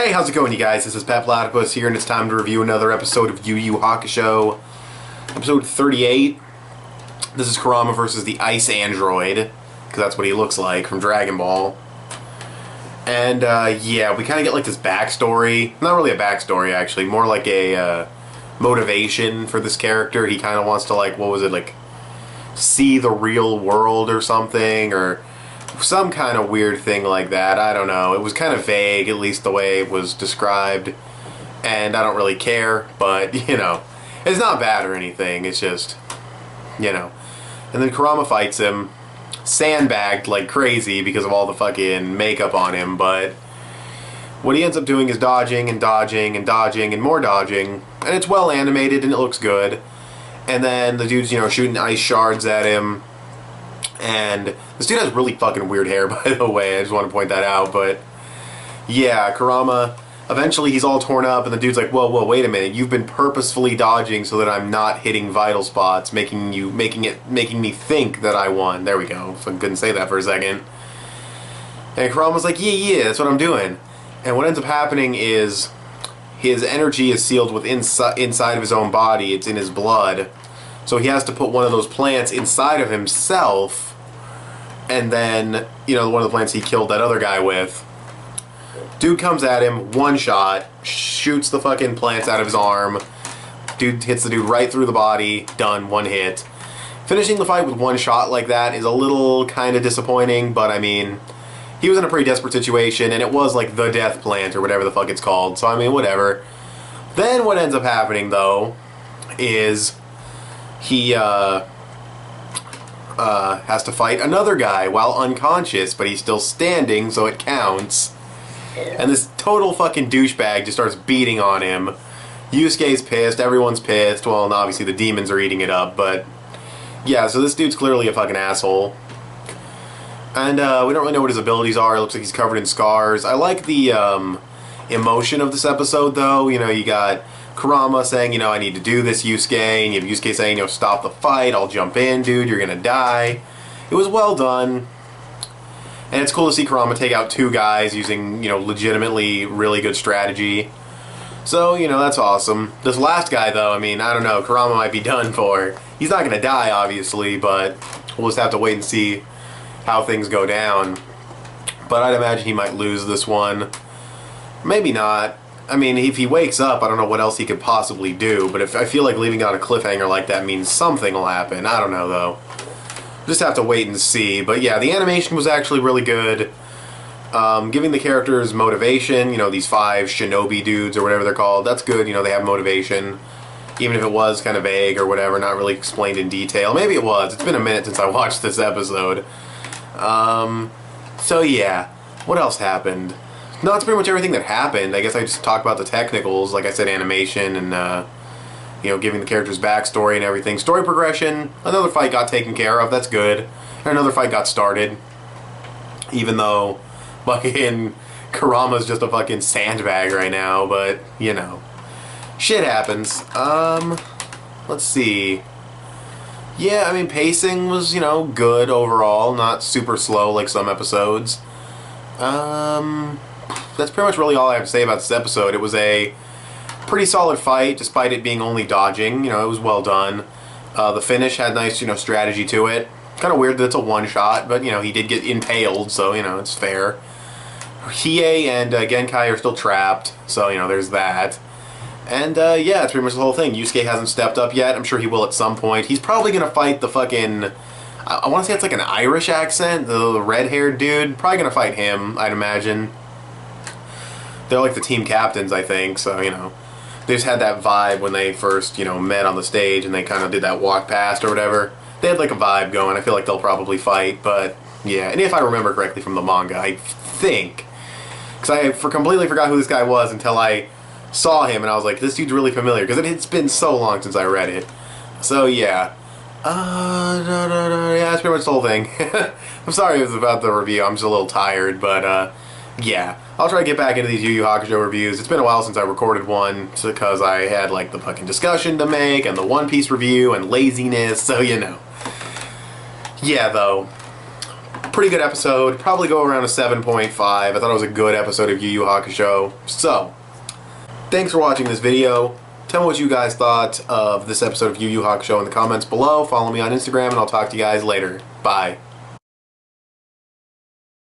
Hey, how's it going, you guys? This is petplatypus here, and it's time to review another episode of Yu Yu Hakusho. Episode 38. This is Kurama versus the Ice Android, because that's what he looks like from Dragon Ball. And, yeah, we kind of get, like, this backstory. Not really a backstory, actually. More like a, motivation for this character. He kind of wants to, like, what was it, like, see the real world or something, or some kind of weird thing like that. I don't know. It was kind of vague, at least the way it was described. And I don't really care, but, you know, it's not bad or anything. It's just, you know. And then Kurama fights him, sandbagged like crazy because of all the fucking makeup on him, but what he ends up doing is dodging and dodging and dodging and more dodging, and it's well animated and it looks good. And then the dude's, you know, shooting ice shards at him. And this dude has really fucking weird hair, by the way. I just want to point that out. But yeah, Kurama, eventually he's all torn up, and the dude's like, whoa, whoa, wait a minute. You've been purposefully dodging so that I'm not hitting vital spots, making me think that I won. There we go. I couldn't say that for a second. And Kurama's like, yeah, that's what I'm doing. And what ends up happening is his energy is sealed within inside of his own body. It's in his blood. So he has to put one of those plants inside of himself, and then, you know, one of the plants he killed that other guy with. Dude comes at him, one shot, shoots the fucking plants out of his arm. Dude hits the dude right through the body, done, one hit. Finishing the fight with one shot like that is a little kind of disappointing, but I mean, he was in a pretty desperate situation, and it was like the death plant or whatever the fuck it's called, so I mean, whatever. Then what ends up happening, though, is he has to fight another guy while unconscious, but he's still standing, so it counts. And this total fucking douchebag just starts beating on him. Yusuke's pissed, everyone's pissed, well, and obviously the demons are eating it up, but yeah, so this dude's clearly a fucking asshole. And we don't really know what his abilities are. It looks like he's covered in scars. I like the emotion of this episode, though. You know, you got Kurama saying, you know, I need to do this, Yusuke, and you have Yusuke saying, you know, stop the fight, I'll jump in, dude, you're gonna die. It was well done, and it's cool to see Kurama take out two guys using, you know, legitimately really good strategy. So, you know, that's awesome. This last guy, though, I mean, I don't know, Kurama might be done for. He's not gonna die, obviously, but we'll just have to wait and see how things go down. But I'd imagine he might lose this one. Maybe not. I mean, if he wakes up, I don't know what else he could possibly do, but if I feel like leaving out a cliffhanger like that means something will happen. I don't know, though. Just have to wait and see. But yeah, the animation was actually really good. Giving the characters motivation, you know, these 5 shinobi dudes or whatever they're called, that's good, you know, they have motivation. Even if it was kind of vague or whatever, not really explained in detail. Maybe it was. It's been a minute since I watched this episode. So yeah, what else happened? No, that's pretty much everything that happened. I guess I just talked about the technicals, like I said, animation and, you know, giving the characters backstory and everything. Story progression, another fight got taken care of, that's good. And another fight got started. Even though fucking Kurama's just a fucking sandbag right now, but, you know. Shit happens. Let's see. Yeah, I mean, pacing was, you know, good overall, not super slow like some episodes. That's pretty much really all I have to say about this episode. It was a pretty solid fight, despite it being only dodging. You know, it was well done. The finish had nice, you know, strategy to it. Kind of weird that it's a one-shot, but, you know, he did get impaled, so, you know, it's fair. Hiei and Genkai are still trapped, so, you know, there's that. And, yeah, that's pretty much the whole thing. Yusuke hasn't stepped up yet. I'm sure he will at some point. He's probably going to fight the fucking, I want to say it's like an Irish accent, the red-haired dude. Probably going to fight him, I'd imagine. They're like the team captains, I think, so, you know. They just had that vibe when they first, you know, met on the stage and they kind of did that walk past or whatever. They had like a vibe going. I feel like they'll probably fight, but, yeah. And if I remember correctly from the manga, I think. Because I completely forgot who this guy was until I saw him and I was like, this dude's really familiar, because it's been so long since I read it. So, yeah. Yeah, that's pretty much the whole thing. I'm sorry it was about the review. I'm just a little tired, but, yeah. I'll try to get back into these Yu Yu Hakusho reviews. It's been a while since I recorded one, because I had, like, the fucking discussion to make, and the One Piece review, and laziness, so, you know. Yeah, though. Pretty good episode. Probably go around a 7.5. I thought it was a good episode of Yu Yu Hakusho. So, thanks for watching this video. Tell me what you guys thought of this episode of Yu Yu Hakusho in the comments below. Follow me on Instagram, and I'll talk to you guys later. Bye.